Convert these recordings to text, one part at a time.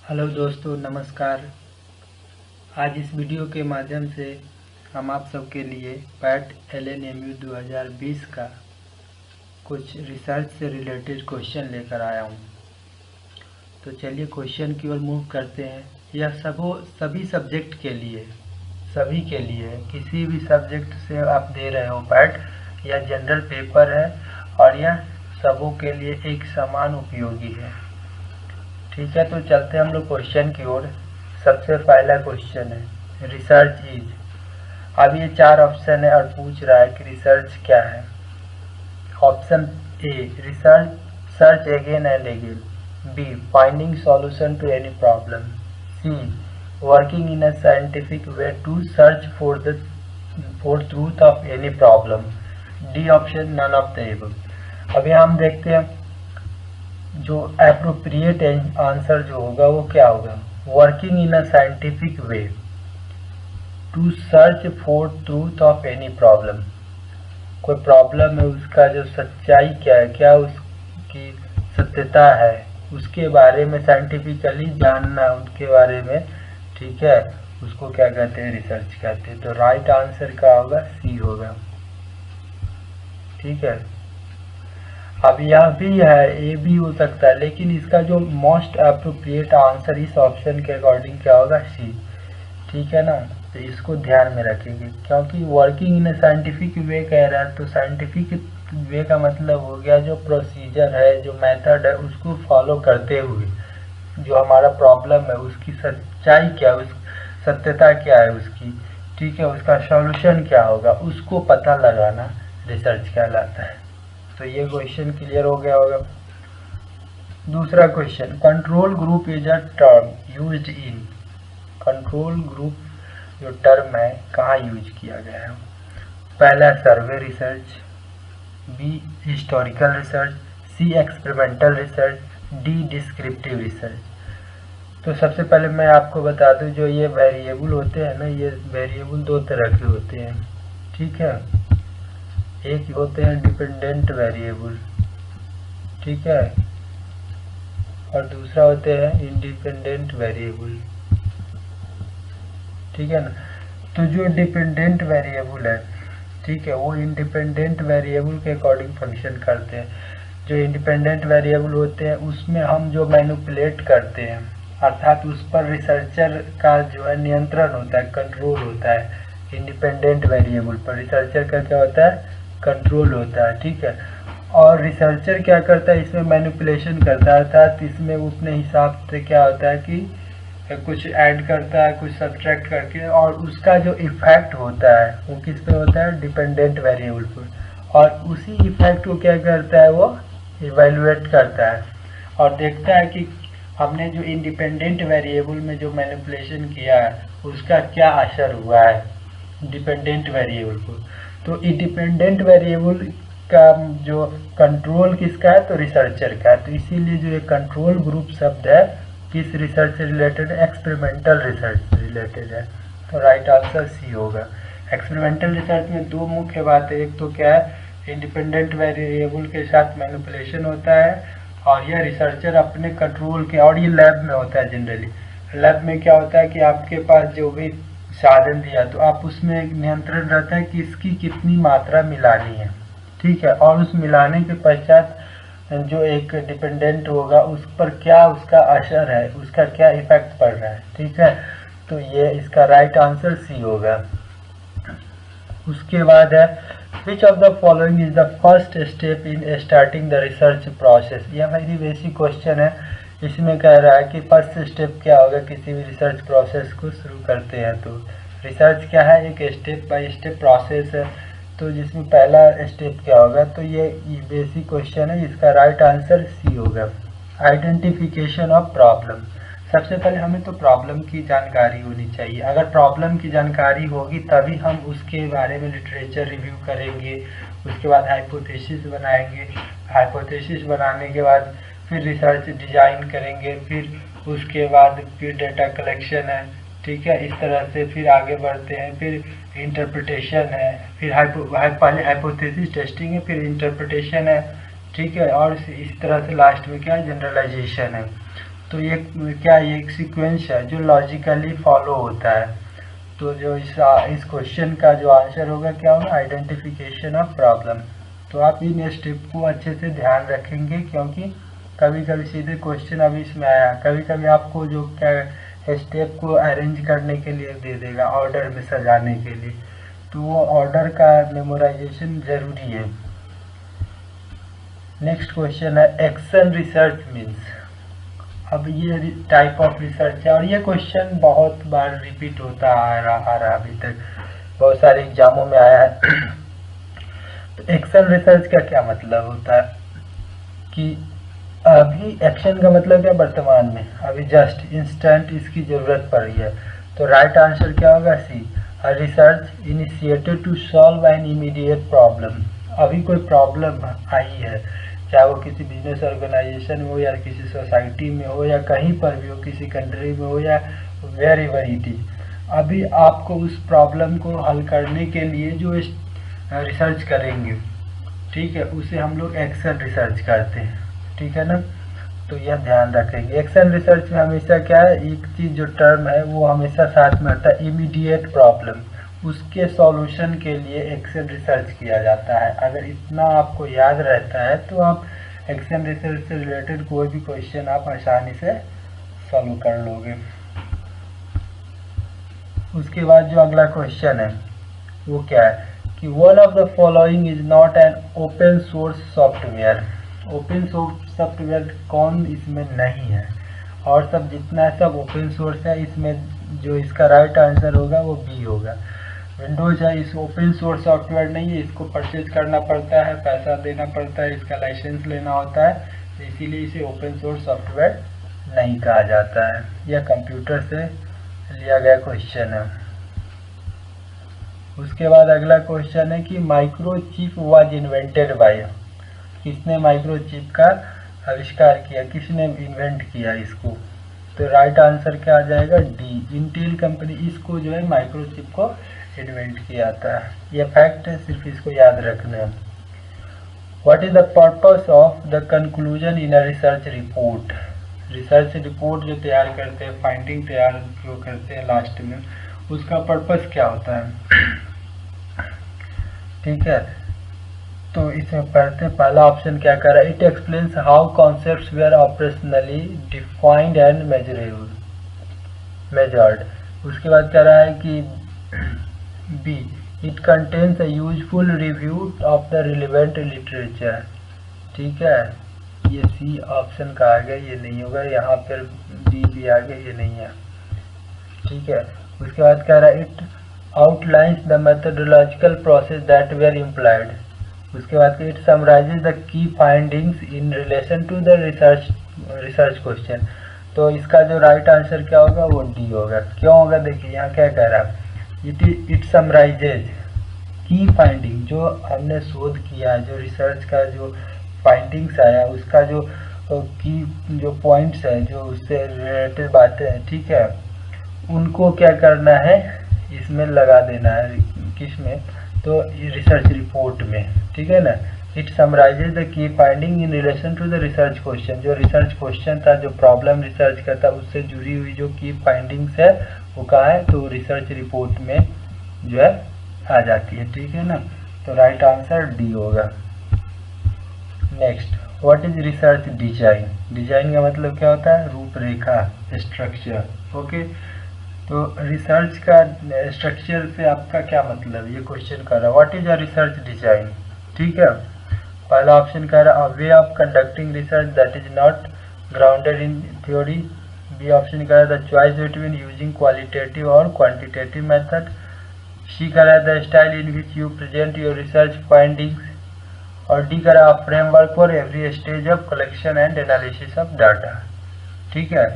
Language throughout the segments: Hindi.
हेलो दोस्तों, नमस्कार। आज इस वीडियो के माध्यम से हम आप सबके लिए पैट LNMU 2020 का कुछ रिसर्च से रिलेटेड क्वेश्चन लेकर आया हूं। तो चलिए क्वेश्चन की ओर मूव करते हैं। यह सभी सब्जेक्ट के लिए, सभी के लिए, किसी भी सब्जेक्ट से आप दे रहे हो पैट, यह जनरल पेपर है और यह सबों के लिए एक समान उपयोगी है। ठीक है, तो चलते हैं हम लोग क्वेश्चन की ओर। सबसे पहला क्वेश्चन है रिसर्च इज। अब ये 4 ऑप्शन है और पूछ रहा है कि रिसर्च क्या है। Option A research, search again and again. B finding solution to any problem. C working in a scientific way to search for truth of any problem. D option none of the above. अभी हम देखते हैं जो एप्रोप्रिएट आंसर जो होगा वो क्या होगा। Working in a scientific way to search for truth of any problem. कोई प्रॉब्लम है, उसका जो सच्चाई क्या है, क्या उसकी सत्यता है, उसके बारे में साइंटिफिकली जानना, उनके बारे में। ठीक है, उसको क्या कहते हैं, रिसर्च कहते हैं। तो राइट आंसर क्या होगा, सी होगा। ठीक है, अब यह भी है, ए भी हो सकता है, लेकिन इसका जो मोस्ट अप्रोप्रिएट आंसर इस ऑप्शन के अकॉर्डिंग क्या होगा, सी। ठीक है ना, तो इसको ध्यान में रखेंगे क्योंकि वर्किंग इन साइंटिफिक वे कह रहा है। तो साइंटिफिक वे का मतलब हो गया जो प्रोसीजर है, जो मेथड है, उसको फॉलो करते हुए जो हमारा प्रॉब्लम है उसकी सच्चाई क्या है, उस सत्यता क्या है उसकी, ठीक है, उसका सॉल्यूशन क्या होगा, उसको पता लगाना रिसर्च कहलाता है। तो ये क्वेश्चन क्लियर हो गया होगा। दूसरा question, control group is a term used in. Control group जो टर्म है कहाँ यूज किया गया है। पहला survey research, B historical research, C experimental research, D descriptive research. तो सबसे पहले मैं आपको बता दूं, जो ये वेरिएबल होते हैं ना, ये वेरिएबल 2 तरह के होते हैं। ठीक है, एक होते हैं डिपेंडेंट वेरिएबल, ठीक है, और दूसरा होते हैं इंडिपेंडेंट वेरिएबल। ठीक है ना, तो जो डिपेंडेंट वेरिएबल है, ठीक है, वो इंडिपेंडेंट वेरिएबल के अकॉर्डिंग फंक्शन करते हैं। जो इंडिपेंडेंट वेरिएबल होते हैं उसमें हम जो मैनिपुलेट करते हैं, अर्थात उस पर रिसर्चर का जो है नियंत्रण होता है, कंट्रोल होता है। इंडिपेंडेंट वेरिएबल पर रिसर्चर का क्या होता है, कंट्रोल होता है। ठीक है, और रिसर्चर क्या करता है, इसमें मैनिपुलेशन करता है, अर्थात इसमें वो अपने हिसाब से क्या होता है कि कुछ ऐड करता है, कुछ सब्ट्रैक्ट करके, और उसका जो इफेक्ट होता है वो किस पे होता है, डिपेंडेंट वेरिएबल पर। और उसी इफेक्ट को क्या करता है, वो इवेलुएट करता है और देखता है कि हमने जो इंडिपेंडेंट वेरिएबल में जो मैनिपुलेशन किया है उसका क्या असर हुआ है डिपेंडेंट वेरिएबल को। तो इंडिपेंडेंट वेरिएबल का जो कंट्रोल किसका है, तो रिसर्चर का है। तो इसीलिए जो ये कंट्रोल ग्रुप शब्द है किस रिसर्च से रिलेटेड है, एक्सपेरिमेंटल रिसर्च से रिलेटेड है। तो राइट आंसर सी होगा। एक्सपेरिमेंटल रिसर्च में 2 मुख्य बातें, एक तो क्या है, इंडिपेंडेंट वेरिएबल के साथ मैनिपुलेशन होता है, और यह रिसर्चर अपने कंट्रोल के, और ये लैब में होता है जनरली। लैब में क्या होता है कि आपके पास जो भी साधन दिया तो आप उसमें एक नियंत्रण रहता है कि इसकी कितनी मात्रा मिलानी है। ठीक है, और उस मिलाने के पश्चात जो एक डिपेंडेंट होगा उस पर क्या उसका असर है, उसका क्या इफेक्ट पड़ रहा है। ठीक है, तो ये इसका राइट आंसर सी होगा। उसके बाद है which of the following is the first step in starting the research process. यह वेरी बेसिक क्वेश्चन है। इसमें कह रहा है कि फर्स्ट स्टेप क्या होगा किसी भी रिसर्च प्रोसेस को शुरू करते हैं। तो रिसर्च क्या है, एक स्टेप बाय स्टेप प्रोसेस है। तो जिसमें पहला स्टेप क्या होगा, तो ये बेसिक क्वेश्चन है, इसका राइट आंसर सी होगा। Identification of problem. सबसे पहले हमें तो प्रॉब्लम की जानकारी होनी चाहिए। अगर प्रॉब्लम की जानकारी होगी तभी हम उसके बारे में लिटरेचर रिव्यू करेंगे, उसके बाद हाइपोथेसिस बनाएंगे, हाइपोथेसिस बनाने के बाद फिर रिसर्च डिजाइन करेंगे, फिर उसके बाद फिर डेटा कलेक्शन है। ठीक है, इस तरह से फिर आगे बढ़ते हैं, फिर इंटरप्रिटेशन है, फिर पहले हाइपोथेसिस टेस्टिंग है, फिर इंटरप्रिटेशन है। ठीक है, और इस तरह से लास्ट में क्या है, जनरलाइजेशन है। तो ये क्या, ये एक सीक्वेंस है जो लॉजिकली फॉलो होता है। तो जो इस क्वेश्चन का जो आंसर होगा क्या होगा, आइडेंटिफिकेशन ऑफ प्रॉब्लम। तो आप इन स्टेप को अच्छे से ध्यान रखेंगे, क्योंकि कभी कभी सीधे क्वेश्चन अभी इसमें आया, कभी कभी आपको जो क्या स्टेप को अरेंज करने के लिए दे देगा, ऑर्डर में सजाने के लिए, तो वो ऑर्डर का मेमोराइजेशन जरूरी है। नेक्स्ट क्वेश्चन है एक्शन रिसर्च मीन्स। अब ये टाइप ऑफ रिसर्च है और ये क्वेश्चन बहुत बार रिपीट होता आ रहा अभी तक, बहुत सारे एग्जामों में आया है। तो एक्शन रिसर्च का क्या मतलब होता है कि अभी एक्शन का मतलब क्या, वर्तमान में, अभी जस्ट इंस्टेंट इसकी जरूरत पड़ रही है। तो राइट आंसर क्या होगा, C. Research initiated to solve an immediate problem. अभी कोई प्रॉब्लम आई है, चाहे वो किसी बिजनेस ऑर्गेनाइजेशन में हो या किसी सोसाइटी में हो या कहीं पर भी हो, किसी कंट्री में हो या वेर एवर इट इज, अभी आपको उस प्रॉब्लम को हल करने के लिए जो रिसर्च करेंगे, ठीक है, उसे हम लोग एक्शन रिसर्च करते हैं, ठीक है ना। तो यह ध्यान रखेंगे। एक्शन रिसर्च में हमेशा क्या है, एक चीज जो टर्म है वो हमेशा साथ में आता है, इमीडिएट प्रॉब्लम, उसके सॉल्यूशन के लिए एक्शन रिसर्च किया जाता है। अगर इतना आपको याद रहता है तो आप एक्शन रिसर्च से रिलेटेड कोई भी क्वेश्चन आप आसानी से सॉल्व कर लोगे। उसके बाद जो अगला क्वेश्चन है वो क्या है कि one of the following is not an open source software. Open source software कौन इसमें नहीं है, और सब जितना है सब ओपन सोर्स है। इसमें जो इसका राइट आंसर होगा वो बी होगा। विंडोज है, इस ओपन सोर्स सॉफ्टवेयर नहीं है, इसको परचेज करना पड़ता है, पैसा देना पड़ता है, इसका लाइसेंस लेना होता है, तो इसीलिए इसे ओपन सोर्स सॉफ्टवेयर नहीं कहा जाता है। यह कंप्यूटर से लिया गया क्वेश्चन है। उसके बाद अगला क्वेश्चन है कि माइक्रोचिप वाज इन्वेंटेड बाय। किसने माइक्रोचिप का आविष्कार किया, किसने इन्वेंट किया इसको। तो राइट आंसर क्या आ जाएगा, डी। इंटेल कंपनी इसको जो है माइक्रोचिप को इन्वेंट किया था। ये फैक्ट है, सिर्फ इसको याद रखना है। What is the purpose of the conclusion in a research report. Research report जो तैयार करते हैं, फाइंडिंग तैयार जो करते हैं लास्ट में, उसका पर्पस क्या होता है, ठीक है। तो इसमें पढ़ते हैं, पहला ऑप्शन क्या कर रहा है, it explains how concepts were operationally defined and measured. उसके बाद कह रहा है कि B, it contains a useful review of the relevant literature, ठीक है। ये सी ऑप्शन का आ गया, ये नहीं होगा, यहाँ पर बी भी आ गया, ये नहीं है, ठीक है। उसके बाद कह रहा है it outlines the methodological process that were implied. उसके बाद it summarises the key findings in relation to the research question. तो इसका जो राइट आंसर क्या होगा, वो डी होगा। क्यों होगा, देखिए यहाँ क्या कह रहा है, इट समराइजेज की फाइंडिंग, जो हमने शोध किया है, जो रिसर्च का जो फाइंडिंग्स आया, उसका जो की जो पॉइंट्स है, जो उससे रिलेटेड बातें हैं, ठीक है, उनको क्या करना है, इसमें लगा देना है, किसमें, तो रिसर्च रिपोर्ट में, ठीक है ना। It summarises the key finding in relation to the research question. जो रिसर्च क्वेश्चन था, जो प्रॉब्लम रिसर्च का था, उससे जुड़ी हुई जो की फाइंडिंग्स है वो कहाँ है, तो रिसर्च रिपोर्ट में जो है आ जाती है, ठीक है ना। तो राइट आंसर डी होगा। Next, what is research design. Design का मतलब क्या होता है, रूपरेखा, स्ट्रक्चर, ओके। तो रिसर्च का स्ट्रक्चर से आपका क्या मतलब, ये क्वेश्चन कर रहा है, what is a research design, ठीक है। पहला ऑप्शन कह रहा है, a way of conducting research that is not grounded in theory. B option कह रहा है, the choice between using qualitative और क्वांटिटेटिव मेथड। सी कह रहा है, the style in which you present your research findings. और डी कह रहा है, framework for every stage of collection and analysis of data, ठीक है।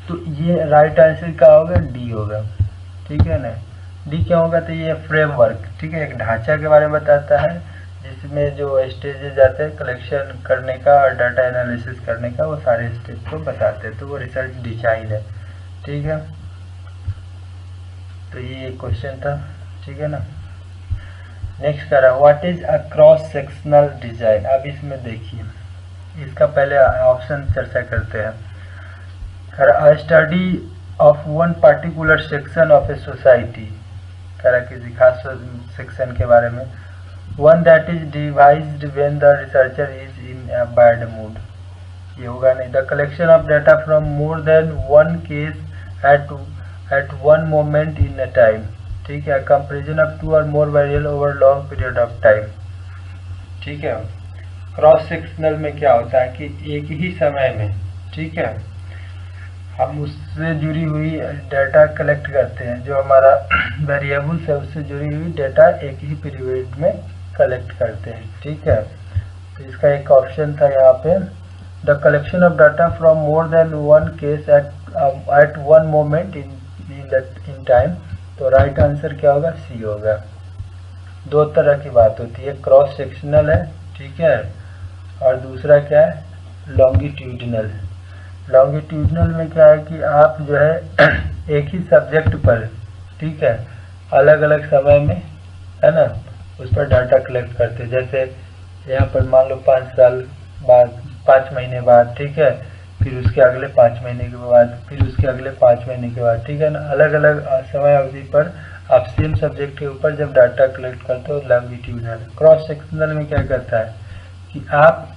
तो ये राइट आंसर क्या होगा, डी होगा, ठीक है ना। डी क्या होगा, तो ये फ्रेमवर्क, ठीक है, एक ढांचा के बारे में बताता है, जिसमें जो स्टेजेस आते हैं कलेक्शन करने का और डाटा एनालिसिस करने का, वो सारे स्टेज को बताते हैं, तो वो रिसर्च डिजाइन है, ठीक है। तो ये क्वेश्चन था, ठीक है ना। नेक्स्ट करा, what is a cross sectional design. अब इसमें देखिए, इसका पहले ऑप्शन चर्चा करते हैं। A study of one particular section of a society, कह रहा किसी खास सेक्शन के बारे में, one that is devised when the researcher is in a bad mood, ये होगा नहीं. The collection of data from more than one case at one moment in a time, ठीक है. Comparison of two or more variable over long period of time, ठीक है. क्रॉस सेक्शनल में क्या होता है कि एक ही समय में, ठीक है, हम उससे जुड़ी हुई डेटा कलेक्ट करते हैं. जो हमारा वेरिएबल्स है उससे जुड़ी हुई डेटा एक ही पीरियड में कलेक्ट करते हैं, ठीक है. तो इसका एक ऑप्शन था यहाँ पे, the collection of data from more than one case at one moment in time. तो राइट आंसर क्या होगा, सी होगा. दो तरह की बात होती है, क्रॉस सेक्शनल है, ठीक है, और दूसरा क्या है, लॉन्गिट्यूडिनल. लॉन्गिट्यूडनल में क्या है कि आप जो है एक ही सब्जेक्ट पर, ठीक है, अलग अलग समय में, है ना, उस पर डाटा कलेक्ट करते हैं. जैसे यहाँ पर मान लो 5 साल बाद, 5 महीने बाद, ठीक है, फिर उसके अगले 5 महीने के बाद, फिर उसके अगले 5 महीने के बाद, ठीक है ना. अलग अलग समय अवधि पर आप सेम सब्जेक्ट के ऊपर जब डाटा कलेक्ट करते हो, लॉन्गिट्यूडनल. क्रॉस सेक्शनल में क्या करता है कि आप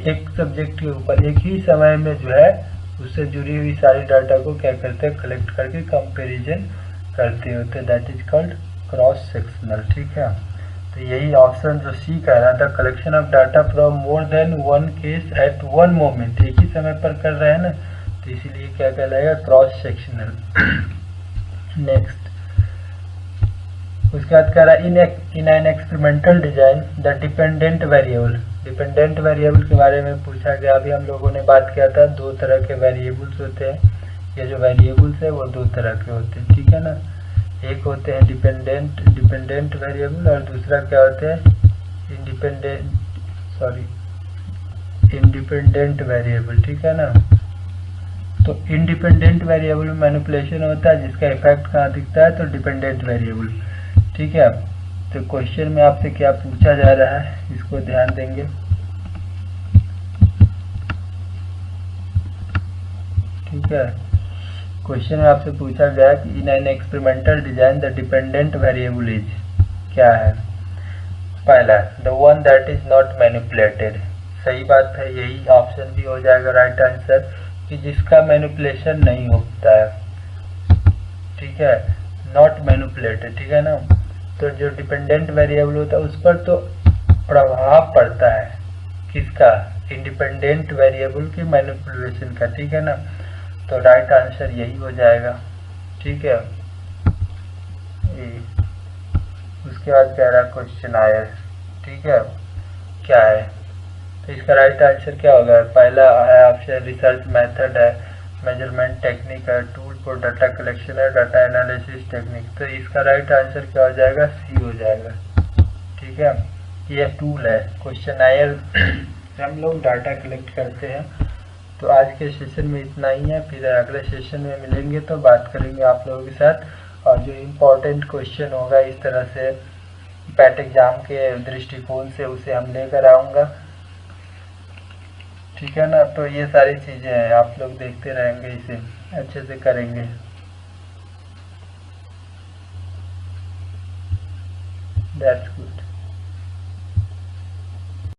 एक सब्जेक्ट के ऊपर एक ही समय में जो है उससे जुड़ी हुई सारी डाटा को क्या करते हैं, कलेक्ट करके कंपैरिजन करते होते, that is called cross sectional, ठीक है. तो यही ऑप्शन जो सी कह रहा था, collection of data from more than one case at one moment, एक ही समय पर कर रहे हैं ना, तो इसीलिए क्या कहलाएगा, क्रॉस सेक्शनल. नेक्स्ट, उसके बाद कह रहा है in an experimental design the dependent variable. Dependent variable के बारे में पूछा गया. अभी हम लोगों ने बात किया था, दो तरह के वेरिएबल्स होते हैं. ये जो वेरिएबल्स है वो दो तरह के होते हैं, ठीक है ना. एक होते हैं डिपेंडेंट वेरिएबल और दूसरा क्या होते हैं, इंडिपेंडेंट वेरिएबल, ठीक है ना. तो इंडिपेंडेंट वेरिएबल में मैनिपुलेशन होता है, जिसका इफेक्ट कहाँ दिखता है, तो डिपेंडेंट वेरिएबल, ठीक है. तो क्वेश्चन में आपसे क्या पूछा जा रहा है, इसको ध्यान देंगे. ठीक है, क्वेश्चन में आपसे पूछा गया कि in an experimental design the dependent variable is, क्या है, पहला the one that is not manipulated. सही बात है, यही ऑप्शन भी हो जाएगा राइट आंसर, कि जिसका मैनिपुलेशन नहीं होता है, ठीक है, नॉट मैनिपुलेटेड, ठीक है ना. तो जो डिपेंडेंट वेरिएबल होता है उस पर तो प्रभाव पड़ता है, किसका, इंडिपेंडेंट वेरिएबल के मैनिपुलेशन का, ठीक है ना. तो राइट आंसर यही हो जाएगा, ठीक है. उसके बाद कह रहा क्वेश्चन आया, ठीक है, क्या है, तो इसका राइट आंसर क्या होगा. पहला है ऑप्शन रिसर्च मेथड है, मेजरमेंट टेक्निक है, टूल फॉर डाटा कलेक्शन है, डाटा एनालिसिस टेक्निक. तो इसका राइट आंसर क्या हो जाएगा, सी हो जाएगा, ठीक है. ये टूल है, क्वेश्चन आयर हम लोग डाटा कलेक्ट करते हैं. तो आज के सेशन में इतना ही है, फिर अगले सेशन में मिलेंगे तो बात करेंगे आप लोगों के साथ. और जो इम्पोर्टेंट क्वेश्चन होगा इस तरह से पैट एग्जाम के दृष्टिकोण से उसे हम लेकर आऊँगा, ठीक है ना. तो ये सारी चीज़ें हैं, आप लोग देखते रहेंगे, इसे अच्छे से करेंगे. That's good.